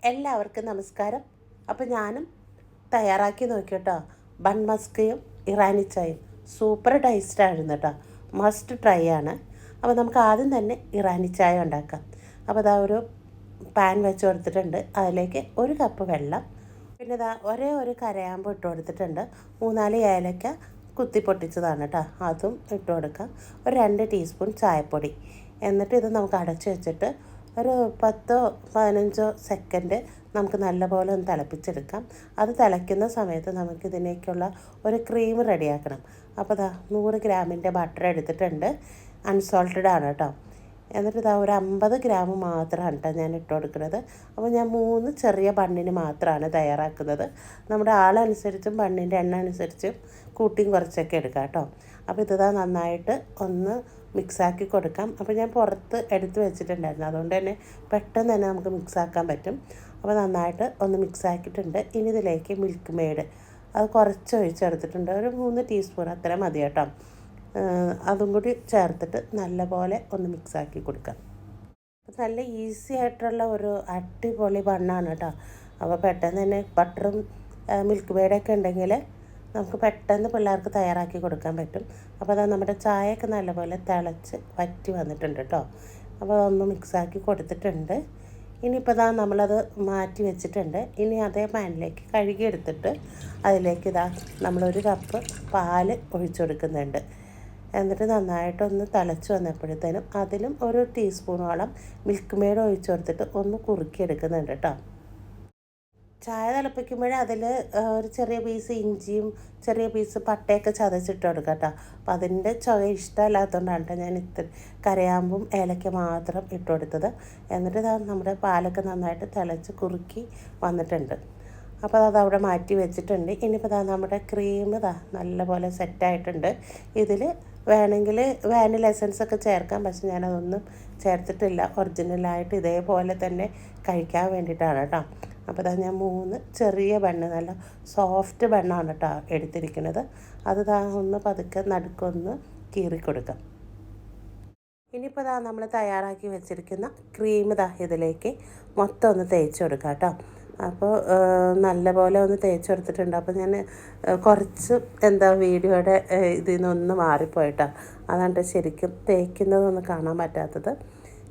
എല്ലാവർക്കും നമസ്കാരം. അപ്പോൾ ഞാനും തയ്യാറാക്കി നോക്കി കേട്ടോ. ബൺ മസ്കയും ഇറാനി ചായയും സൂപ്പർ ടേസ്റ്റായിരുന്നു കേട്ടോ. മസ്റ്റ് ട്രൈ ആണ്. അപ്പോൾ നമുക്ക് ആദ്യം തന്നെ ഇറാനി ചായ ഉണ്ടാക്കാം. അപ്പോൾ അതാ ഒരു പാൻ വെച്ച് കൊടുത്തിട്ടുണ്ട്. അതിലേക്ക് 1 കപ്പ് വെള്ളം, പിന്നെ ഇതാ ഒരു കരയാമ്പ് ഇട്ട് കൊടുത്തിട്ടുണ്ട്. 3-4 ഏലക്ക കുത്തി പൊട്ടിച്ചതാണ് കേട്ടോ, അതും ഇട്ട് കൊടുക്കാം. ഒരു 2 ടീസ്പൂൺ ചായപ്പൊടി. എന്നിട്ട് ഇത് നമുക്ക് അടച്ചു വെച്ചിട്ട് ഒരു 10-15 സെക്കൻഡ് നമുക്ക് നല്ലപോലെ ഒന്ന് തിളപ്പിച്ചെടുക്കാം. അത് തിളയ്ക്കുന്ന സമയത്ത് നമുക്കിതിനേക്കുള്ള ഒരു ക്രീം റെഡിയാക്കണം. അപ്പോൾ ഇതാ 100 ഗ്രാമിൻ്റെ ബട്ടർ എടുത്തിട്ടുണ്ട്. അൺസോൾട്ടഡ് ആണ് കേട്ടോ. എന്നിട്ട് ഇതാ ഒരു 50 ഗ്രാം മാത്രമാണ് കേട്ടോ ഞാൻ ഇട്ട് കൊടുക്കുന്നത്. അപ്പോൾ ഞാൻ 3 ചെറിയ ബണ്ണിന് മാത്രമാണ് തയ്യാറാക്കുന്നത്. നമ്മുടെ ആളനുസരിച്ചും ബണ്ണിൻ്റെ എണ്ണ അനുസരിച്ചും കൂട്ടിയും കുറച്ചൊക്കെ എടുക്കാം കേട്ടോ. അപ്പോൾ ഇതാ നന്നായിട്ട് ഒന്ന് മിക്സാക്കി കൊടുക്കാം. അപ്പോൾ ഞാൻ പുറത്ത് എടുത്ത് വെച്ചിട്ടുണ്ടായിരുന്നു, അതുകൊണ്ട് തന്നെ പെട്ടെന്ന് തന്നെ നമുക്ക് മിക്സാക്കാൻ പറ്റും. അപ്പോൾ നന്നായിട്ട് ഒന്ന് മിക്സാക്കിയിട്ടുണ്ട്. ഇനി ഇതിലേക്ക് മിൽക്ക് മെയ്ഡ് അത് കുറച്ച് ഒഴിച്ചെടുത്തിട്ടുണ്ട്. ഒരു 3 ടീസ്പൂൺ അത്ര മതി കേട്ടോ. അതും കൂടി ചേർത്തിട്ട് നല്ലപോലെ ഒന്ന് മിക്സാക്കി കൊടുക്കാം. നല്ല ഈസി ആയിട്ടുള്ള ഒരു അടിപൊളി ബണ്ണാണ് കേട്ടോ. അപ്പോൾ പെട്ടെന്ന് തന്നെ ബട്ടറും മിൽക്ക് മെയ്ഡൊക്കെ ഉണ്ടെങ്കിൽ നമുക്ക് പെട്ടെന്ന് പിള്ളേർക്ക് തയ്യാറാക്കി കൊടുക്കാൻ പറ്റും. അപ്പോൾ അത് നമ്മുടെ ചായയൊക്കെ നല്ലപോലെ തിളച്ച് വറ്റി വന്നിട്ടുണ്ട് കേട്ടോ. അപ്പോൾ അതൊന്ന് മിക്സാക്കി കൊടുത്തിട്ടുണ്ട്. ഇനിയിപ്പോൾ ഇതാ നമ്മളത് മാറ്റി വെച്ചിട്ടുണ്ട്. ഇനി അതേ പാനിലേക്ക് കഴുകിയെടുത്തിട്ട് അതിലേക്ക് ഇതാ നമ്മളൊരു കപ്പ് പാല് ഒഴിച്ചു കൊടുക്കുന്നുണ്ട്. എന്നിട്ട് നന്നായിട്ടൊന്ന് തിളച്ച് വന്നപ്പോഴത്തേനും അതിലും ഒരു ടീസ്പൂണോളം മിൽക്ക് മെയ്ഡ് ഒഴിച്ചു കൊടുത്തിട്ട് ഒന്ന് കുറുക്കിയെടുക്കുന്നുണ്ട് കേട്ടോ. ചായ തിളപ്പിക്കുമ്പോഴേ അതിൽ ഒരു ചെറിയ പീസ് ഇഞ്ചിയും ചെറിയ പീസ് പട്ടയൊക്കെ ചതച്ചിട്ട് കൊടുക്കാം കേട്ടോ. അപ്പോൾ അതിൻ്റെ ചുവ ഇഷ്ടമല്ലാത്തതുകൊണ്ടാണ് കേട്ടോ ഞാൻ കരയാമ്പും ഏലക്ക മാത്രം ഇട്ട് കൊടുത്തത്. എന്നിട്ട് നമ്മുടെ പാലൊക്കെ നന്നായിട്ട് തിളച്ച് കുറുക്കി വന്നിട്ടുണ്ട്. അപ്പോൾ അത് അവിടെ മാറ്റി വെച്ചിട്ടുണ്ട്. ഇനിയിപ്പോൾ നമ്മുടെ ക്രീം നല്ലപോലെ സെറ്റായിട്ടുണ്ട്. ഇതിൽ വേണമെങ്കിൽ വാനില എസൻസൊക്കെ ചേർക്കാം, പക്ഷെ ഞാനതൊന്നും ചേർത്തിട്ടില്ല. ഒറിജിനലായിട്ട് ഇതേപോലെ തന്നെ കഴിക്കാൻ വേണ്ടിയിട്ടാണ് കേട്ടോ. അപ്പോൾ ഞാൻ 3 ചെറിയ ബണ്ണ്, നല്ല സോഫ്റ്റ് ബണ്ണാണ് കേട്ടോ എടുത്തിരിക്കുന്നത്. അത് ഒന്ന് പതുക്കെ നടുക്കൊന്ന് കീറിക്കൊടുക്കാം. ഇനിയിപ്പോൾ നമ്മൾ തയ്യാറാക്കി വെച്ചിരിക്കുന്ന ക്രീം ഇതിലേക്ക് മൊത്തം ഒന്ന് തേച്ച് കൊടുക്കാം കേട്ടോ. അപ്പോൾ നല്ലപോലെ ഒന്ന് തേച്ച് കൊടുത്തിട്ടുണ്ട്. അപ്പോൾ ഞാൻ കുറച്ച് വീഡിയോയുടെ ഇതിൽ നിന്നൊന്ന് മാറിപ്പോയിട്ടോ, അതാണ് ശരിക്കും തേക്കുന്നതൊന്നും കാണാൻ പറ്റാത്തത്.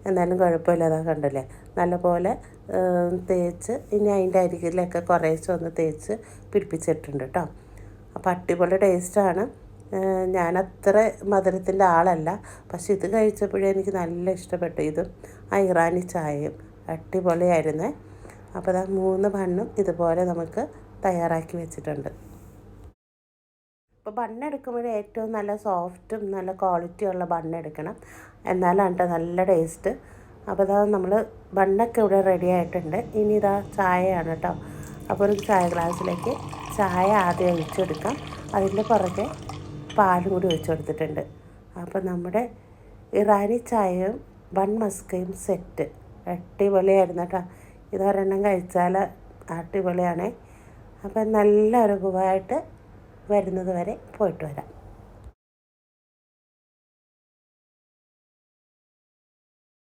എന്നാലും കുഴപ്പമില്ല, അതാ കണ്ടില്ലേ നല്ലപോലെ തേച്ച്. ഇനി അതിൻ്റെ അരികിലൊക്കെ കുറേശ്ശെ ഒന്ന് തേച്ച് പിടിപ്പിച്ചിട്ടുണ്ട് കേട്ടോ. അപ്പോൾ അടിപൊളി ടേസ്റ്റാണ്. ഞാനത്ര മധുരത്തിൻ്റെ ആളല്ല, പക്ഷെ ഇത് കഴിച്ചപ്പോഴേ എനിക്ക് നല്ല ഇഷ്ടപ്പെട്ടു. ഇതും ആ ഇറാനി ചായയും അടിപൊളിയായിരുന്നേ. അപ്പോൾ 3 ബണ്ണും ഇതുപോലെ നമുക്ക് തയ്യാറാക്കി വെച്ചിട്ടുണ്ട്. ഇപ്പോൾ ബണ്ണെടുക്കുമ്പോൾ ഏറ്റവും നല്ല സോഫ്റ്റും നല്ല ക്വാളിറ്റിയുള്ള ബണ്ണെടുക്കണം, എന്നാലാണ് കേട്ടോ നല്ല ടേസ്റ്റ്. അപ്പോൾ നമ്മൾ ബണ്ണൊക്കെ ഇവിടെ റെഡി ആയിട്ടുണ്ട്. ഇനി ചായയാണ് കേട്ടോ. അപ്പോൾ ഒരു ചായ ഗ്ലാസ്സിലേക്ക് ചായ ആദ്യം ഒഴിച്ചെടുക്കാം. അതിൻ്റെ പുറകെ പാലും കൂടി ഒഴിച്ചു കൊടുത്തിട്ടുണ്ട്. അപ്പോൾ നമ്മുടെ ഇറാനി ചായയും ബൺ മസ്കയും സെറ്റ് അടിപൊളിയായിരുന്നു കേട്ടോ. ഇതൊരെണ്ണം കഴിച്ചാൽ അടിപൊളിയാണേ. അപ്പം നല്ല അനുഭവമായിട്ട് വരുന്നത് വരെ പോയിട്ട് വരാം.